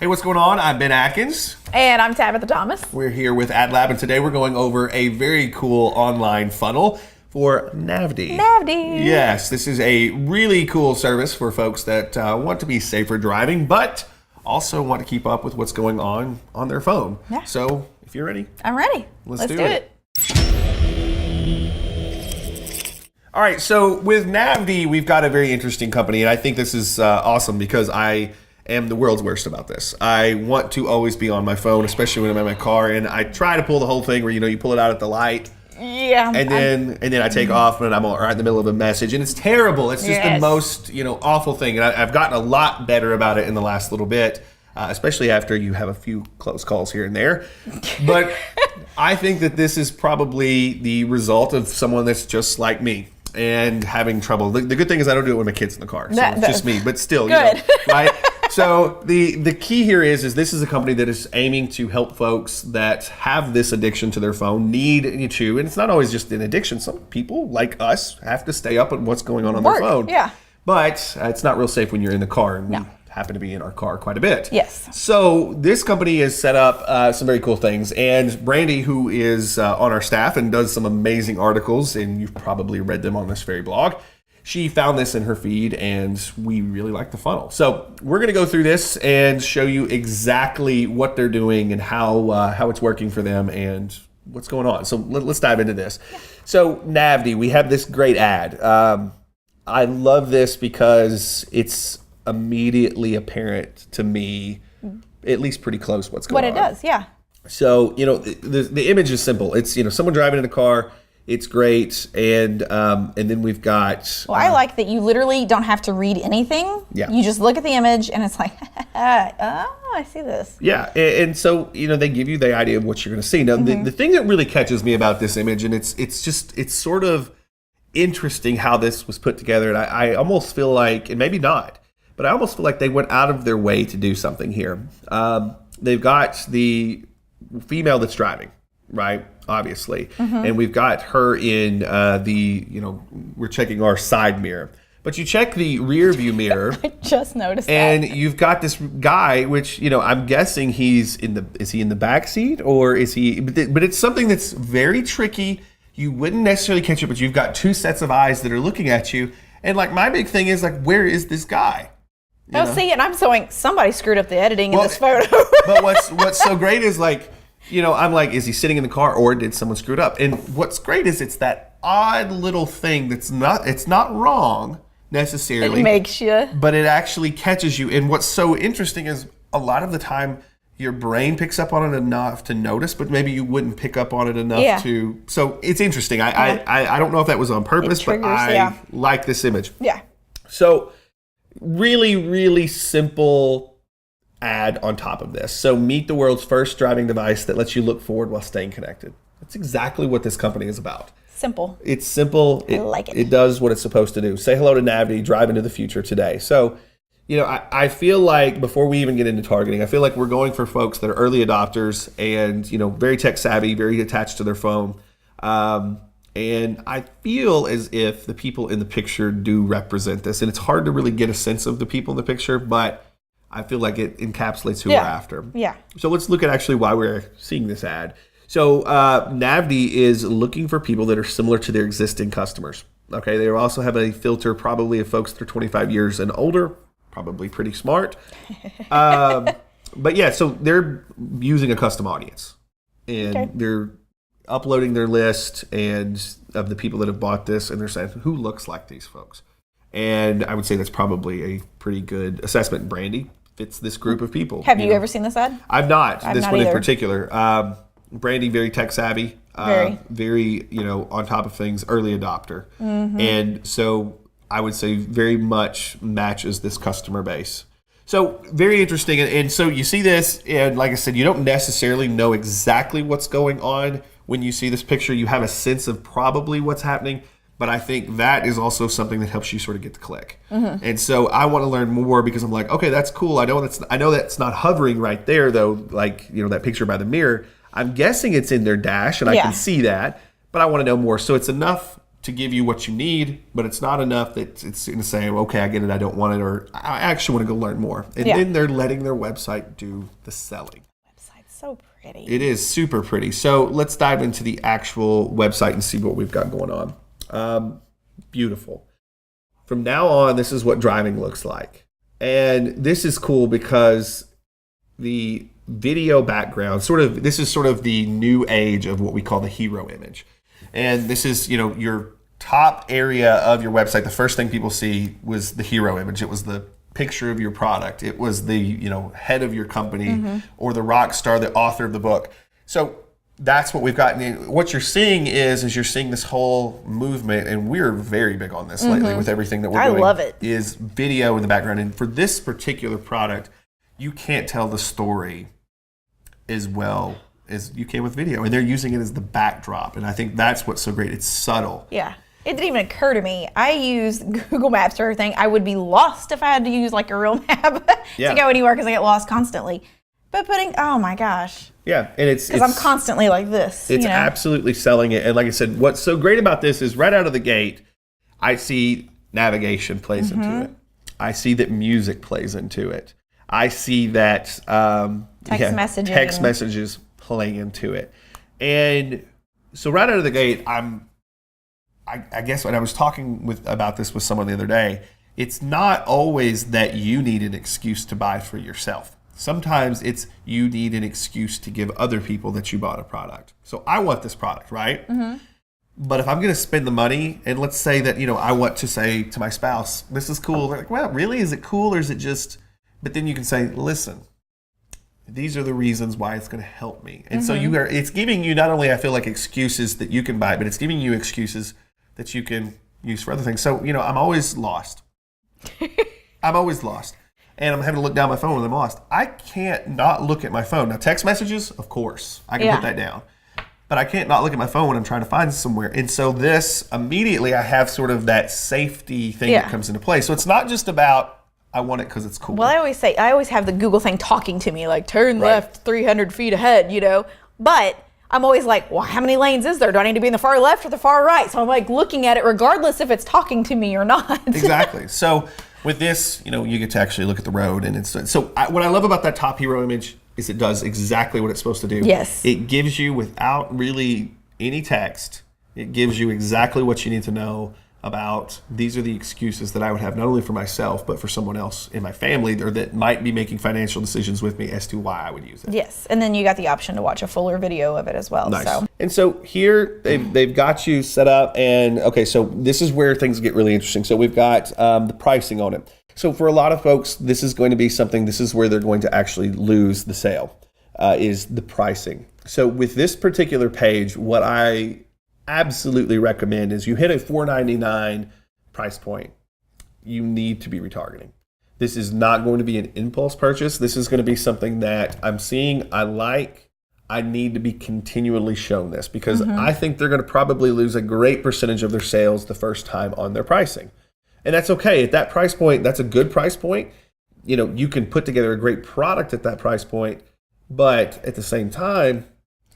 Hey, what's going on? I'm Ben Atkins. And I'm Tabitha Thomas. We're here with AdLab, and today we're going over a very cool online funnel for NAVD. NAVD. Yes, this is a really cool service for folks that want to be safer driving, but also want to keep up with what's going on their phone. Yeah. So, if you're ready. I'm ready. Let's do it. All right, so with NAVD, we've got a very interesting company, and I think this is awesome because I am the world's worst about this. I want to always be on my phone, especially when I'm in my car, and I try to pull the whole thing where, you pull it out at the light. Yeah. And then I take off and I'm right in the middle of a message, and it's terrible. It's just the most, awful thing. And I've gotten a lot better about it in the last little bit, especially after you have a few close calls here and there. But I think that this is probably the result of someone that's just like me and having trouble. The good thing is I don't do it when my kid's in the car, so it's just me. But still, good. Right? So the key here is this is a company that is aiming to help folks that have this addiction to their phone, need to, and it's not always just an addiction. Some people, like us, have to stay up on what's going on their phone. Yeah. But it's not real safe when you're in the car, and we happen to be in our car quite a bit. Yes. So this company has set up some very cool things, and Brandy, who is on our staff and does some amazing articles, and you've probably read them on this very blog, she found this in her feed, and we really like the funnel. So we're going to go through this and show you exactly what they're doing and how it's working for them and what's going on. So let's dive into this. Yeah. So NAVD, we have this great ad. I love this because it's immediately apparent to me, at least pretty close, what's going on. What it does, yeah. So, the image is simple. It's, someone driving in a car. It's great, and then we've got... Well, I like that you literally don't have to read anything. Yeah. You just look at the image, and it's like, oh, I see this. Yeah, and so, they give you the idea of what you're going to see. Now, the thing that really catches me about this image, and it's sort of interesting how this was put together, and I almost feel like, and maybe not, but I almost feel like they went out of their way to do something here. They've got the female that's driving, right? Obviously. And we've got her in we're checking our side mirror. But you check the rear view mirror. I just noticed and that. And you've got this guy, which, I'm guessing is he in the back seat, or is he, but it's something that's very tricky. You wouldn't necessarily catch it, but you've got two sets of eyes that are looking at you. And my big thing is where is this guy? See, and I'm saying somebody screwed up the editing in this photo. But what's so great is I'm like, is he sitting in the car or did someone screw it up? And what's great is it's that odd little thing it's not wrong necessarily. It makes you. But it actually catches you. And what's so interesting is a lot of the time your brain picks up on it enough to notice, but maybe you wouldn't pick up on it enough to. So it's interesting. I don't know if that was on purpose, but I like this image. Yeah. So really, really simple ad on top of this. So meet the world's first driving device that lets you look forward while staying connected. That's exactly what this company is about. Simple. It's simple. I like it. It does what it's supposed to do. Say hello to NAVD, drive into the future today. So, I feel like before we even get into targeting, I feel like we're going for folks that are early adopters and, very tech savvy, very attached to their phone. And I feel as if the people in the picture do represent this. And it's hard to really get a sense of the people in the picture, but I feel like it encapsulates who we're after. Yeah. So let's look at actually why we're seeing this ad. So NAVD is looking for people that are similar to their existing customers. Okay, they also have a filter probably of folks that are 25 years and older, probably pretty smart. But yeah, so they're using a custom audience. And they're uploading their list and of the people that have bought this, and they're saying, who looks like these folks? And I would say that's probably a pretty good assessment. Brandy fits this group of people. Have you ever seen this ad? I've not. This one either. In particular. Brandy, very tech savvy, very on top of things, early adopter. And so I would say very much matches this customer base. So very interesting. And so you see this, and like I said, you don't necessarily know exactly what's going on when you see this picture. You have a sense of probably what's happening. But I think that is also something that helps you sort of get the click. And so I want to learn more because I'm like, okay, that's cool. I know that's not hovering right there though, that picture by the mirror. I'm guessing it's in their dash and I can see that, but I want to know more. So it's enough to give you what you need, but it's not enough that it's going to say, okay, I get it, I don't want it, or I actually want to go learn more. And then they're letting their website do the selling. Website's so pretty. It is super pretty. So let's dive into the actual website and see what we've got going on. Beautiful. From now on, this is what driving looks like. And this is cool because the video background, this is sort of the new age of what we call the hero image. And this is, your top area of your website. The first thing people see was the hero image. It was the picture of your product. It was the, head of your company or the rock star, the author of the book. So that's what we've gotten. What you're seeing is you're seeing this whole movement, and we're very big on this lately with everything that we're doing. I love it. Is video in the background. And for this particular product, you can't tell the story as well as you can with video, and they're using it as the backdrop, and I think that's what's so great. It's subtle. Yeah. It didn't even occur to me. I use Google Maps for everything. I would be lost if I had to use like a real map to go anywhere because I get lost constantly. But oh my gosh. Yeah, and it's because I'm constantly like this. It's absolutely selling it, and like I said, what's so great about this is right out of the gate, I see navigation plays into it. I see that music plays into it. I see that text messages play into it. And so right out of the gate, I guess when I was talking about this with someone the other day, it's not always that you need an excuse to buy for yourself. Sometimes it's you need an excuse to give other people that you bought a product. So I want this product, right? But if I'm going to spend the money, and let's say that, I want to say to my spouse, this is cool. They're like, well, really? Is it cool or is it just... But then you can say, listen, these are the reasons why it's going to help me. And so it's giving you not only, I feel like, excuses that you can buy, but it's giving you excuses that you can use for other things. So, I'm always lost. I'm always lost. And I'm having to look down my phone when I'm lost. I can't not look at my phone. Now, text messages, of course, I can put that down. But I can't not look at my phone when I'm trying to find somewhere. And so this, immediately, I have sort of that safety thing that comes into play. So it's not just about, I want it because it's cool. Well, I always have the Google thing talking to me, like turn left 300 feet ahead, But I'm always like, well, how many lanes is there? Do I need to be in the far left or the far right? So I'm like looking at it regardless if it's talking to me or not. Exactly. So with this, you get to actually look at the road. And what I love about that top hero image is it does exactly what it's supposed to do. Yes. It gives you, without really any text, it gives you exactly what you need to know about these are the excuses that I would have not only for myself, but for someone else in my family or that might be making financial decisions with me as to why I would use it. Yes, and then you got the option to watch a fuller video of it as well. Nice. And so here they've got you set up, and okay, so this is where things get really interesting. So we've got the pricing on it. So for a lot of folks, this is going to be something, this is where they're going to actually lose the sale, is the pricing. So with this particular page, what I absolutely recommend is you hit a $4.99 price point, you need to be retargeting. This is not going to be an impulse purchase. This is going to be something that I'm seeing, I need to be continually shown this because I think they're going to probably lose a great percentage of their sales the first time on their pricing. And that's okay. At that price point, that's a good price point. You can put together a great product at that price point, but at the same time,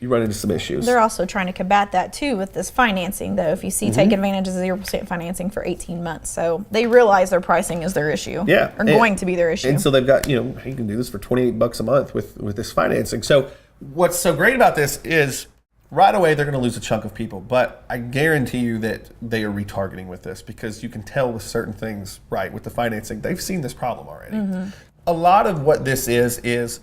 you run into some issues. They're also trying to combat that too with this financing, though. If you see, take advantage of 0% financing for 18 months. So they realize their pricing is their issue. Yeah. Or going to be their issue. And so they've got, you can do this for $28 a month with this financing. So what's so great about this is right away they're going to lose a chunk of people. But I guarantee you that they are retargeting with this because you can tell with certain things, right, with the financing, they've seen this problem already. A lot of what this is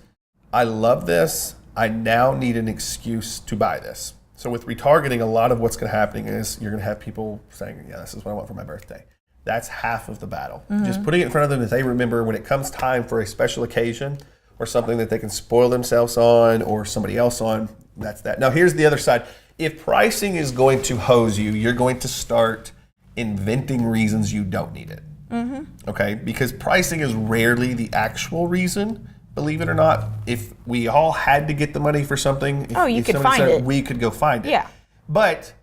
I love this. I now need an excuse to buy this. So with retargeting, a lot of what's going to happen is you're going to have people saying, yeah, this is what I want for my birthday. That's half of the battle. Just putting it in front of them that they remember when it comes time for a special occasion or something that they can spoil themselves on or somebody else on, that's that. Now here's the other side. If pricing is going to hose you, you're going to start inventing reasons you don't need it. Okay? Because pricing is rarely the actual reason. Believe it or not, if we all had to get the money for something, you could find it. We could go find it. Yeah. But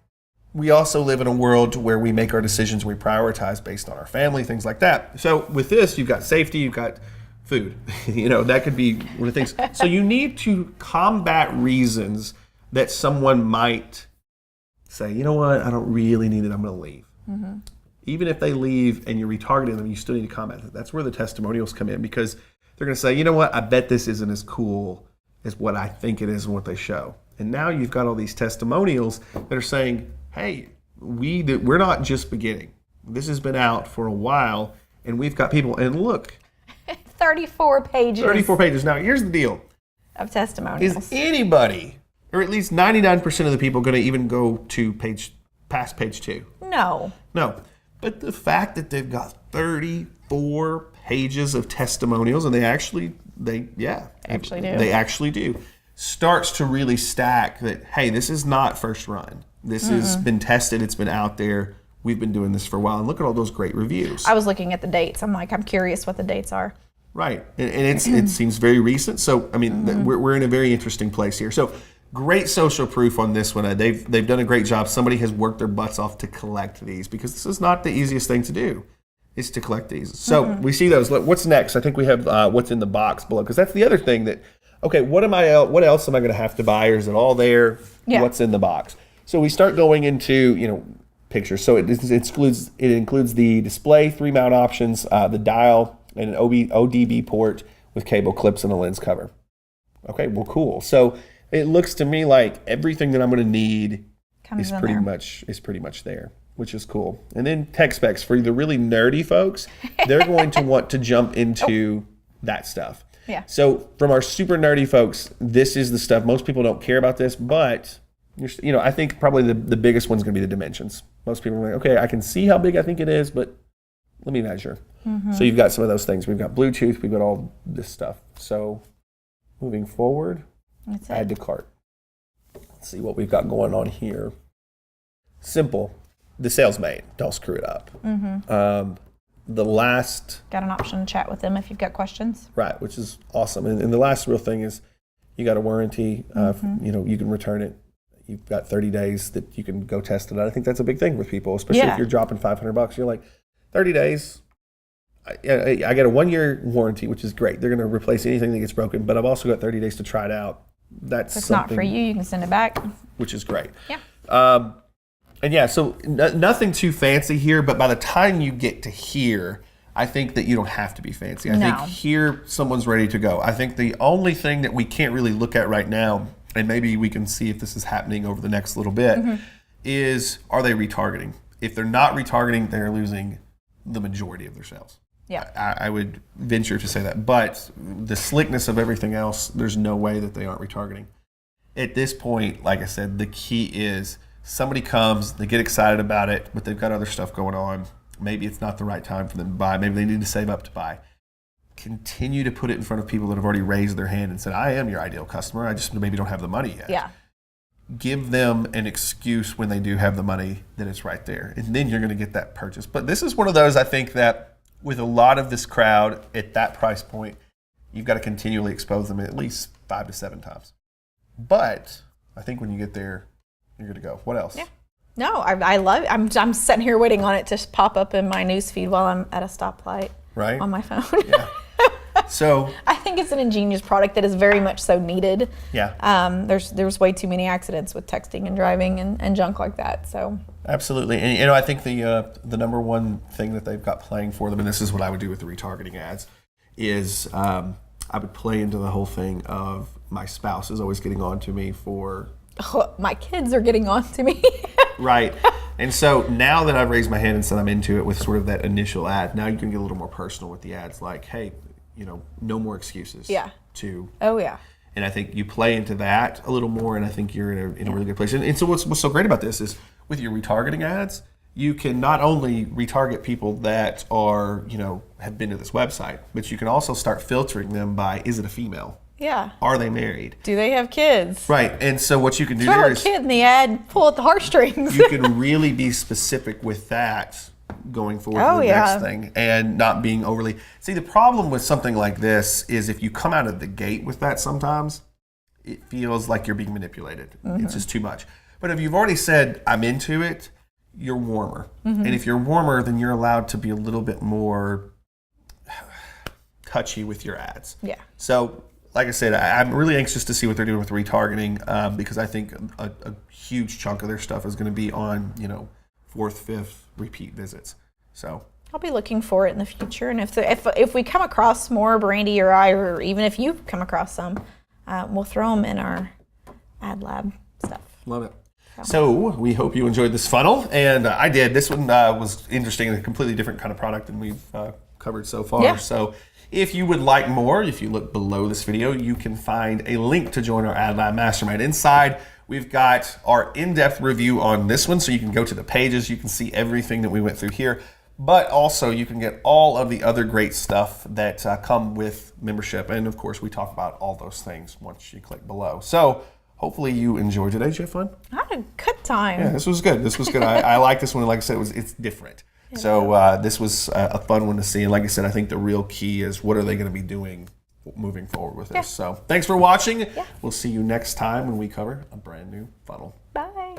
we also live in a world where we make our decisions, we prioritize based on our family, things like that. So with this, you've got safety, you've got food. That could be one of the things. So you need to combat reasons that someone might say, you know what, I don't really need it, I'm going to leave. Even if they leave and you're retargeting them, you still need to comment. That's where the testimonials come in, because they're going to say, you know what, I bet this isn't as cool as what I think it is and what they show. And now you've got all these testimonials that are saying, hey, we're not just beginning. This has been out for a while, and we've got people, and look. 34 pages. 34 pages. Now, here's the deal. Of testimonials. Is anybody, or at least 99% of the people, going to even go to past page 2? No. No. But the fact that they've got 34 pages of testimonials, and they actually do, starts to really stack that, hey, this is not first run. This has been tested. It's been out there. We've been doing this for a while. And look at all those great reviews. I was looking at the dates. I'm curious what the dates are. Right. And it seems very recent. So, I mean, we're in a very interesting place here. So, great social proof on this one. They've done a great job. Somebody has worked their butts off to collect these, because this is not the easiest thing to do, is to collect these. So we see those. What's next? I think we have what's in the box below, because that's the other thing that, okay, what else am I going to have to buy, or is it all there? Yeah. What's in the box? So we start going into, pictures. So it includes the display, 3 mount options, the dial, and an ODB port with cable clips and a lens cover. Okay, well, cool. So it looks to me like everything that I'm going to need is pretty much there, which is cool. And then tech specs for the really nerdy folks, they're going to want to jump into that stuff. Yeah. So from our super nerdy folks, this is the stuff. Most people don't care about this, but I think probably the biggest one's going to be the dimensions. Most people are like, okay, I can see how big I think it is, but let me measure. So you've got some of those things. We've got Bluetooth. We've got all this stuff. So moving forward, add to cart. Let's see what we've got going on here. Simple. The sales mate. Don't screw it up. The last... Got an option to chat with them if you've got questions. Right, which is awesome. And the last real thing is you got a warranty. You can return it. You've got 30 days that you can go test it out. I think that's a big thing with people, especially if you're dropping $500. You're like, 30 days. I get a 1-year warranty, which is great. They're going to replace anything that gets broken, but I've also got 30 days to try it out. If it's not for you, you can send it back. Which is great. Yeah. So nothing too fancy here, but by the time you get to here, I think that you don't have to be fancy. I think here someone's ready to go. I think the only thing that we can't really look at right now, and maybe we can see if this is happening over the next little bit, is, are they retargeting? If they're not retargeting, they're losing the majority of their sales. Yeah, I would venture to say that. But the slickness of everything else, there's no way that they aren't retargeting. At this point, like I said, the key is somebody comes, they get excited about it, but they've got other stuff going on. Maybe it's not the right time for them to buy. Maybe they need to save up to buy. Continue to put it in front of people that have already raised their hand and said, I am your ideal customer. I just maybe don't have the money yet. Yeah. Give them an excuse when they do have the money that it's right there. And then you're going to get that purchase. But this is one of those, I think, that with a lot of this crowd at that price point, you've got to continually expose them at least 5 to 7 times. But I think when you get there, you're good to go. What else? Yeah. No, I love it. I'm sitting here waiting on it to pop up in my newsfeed while I'm at a stoplight on my phone. Yeah. So I think it's an ingenious product that is very much so needed. Yeah. There's way too many accidents with texting and driving and junk like that. So absolutely, and I think the number one thing that they've got playing for them, and this is what I would do with the retargeting ads, is I would play into the whole thing of my spouse is always getting on to me for. Oh, my kids are getting on to me. Right. And so now that I've raised my hand and said I'm into it with sort of that initial ad, now you can get a little more personal with the ads, like, hey, no more excuses. Yeah. Oh, yeah. And I think you play into that a little more, and I think you're in a really good place. And so what's so great about this is with your retargeting ads, you can not only retarget people that are, have been to this website, but you can also start filtering them by, is it a female? Yeah. Are they married? Do they have kids? Right. And so what you can do there there is... Throw a kid in the ad, pull at the heartstrings. You can really be specific with that going forward to the next thing and not being overly... See, the problem with something like this is if you come out of the gate with that sometimes, it feels like you're being manipulated. It's just too much. But if you've already said, I'm into it, you're warmer. And if you're warmer, then you're allowed to be a little bit more touchy with your ads. Yeah. So like I said, I'm really anxious to see what they're doing with retargeting because I think a huge chunk of their stuff is going to be on, 4th, 5th repeat visits. So I'll be looking for it in the future, and if we come across more, Brandy or I, or even if you come across some, we'll throw them in our AdLab stuff. Love it. So we hope you enjoyed this funnel, and I did. This one was interesting and a completely different kind of product than we've covered so far. Yeah. So if you would like more, if you look below this video, you can find a link to join our AdLab Mastermind. Inside, we've got our in-depth review on this one, so you can go to the pages, you can see everything that we went through here, but also you can get all of the other great stuff that come with membership. And of course, we talk about all those things once you click below. So hopefully you enjoyed today. Did you have fun? I had a good time. Yeah, this was good. This was good. I like this one. Like I said, it's different. So this was a fun one to see. And like I said, I think the real key is what are they going to be doing moving forward with this. So thanks for watching. We'll see you next time when we cover a brand new funnel. Bye.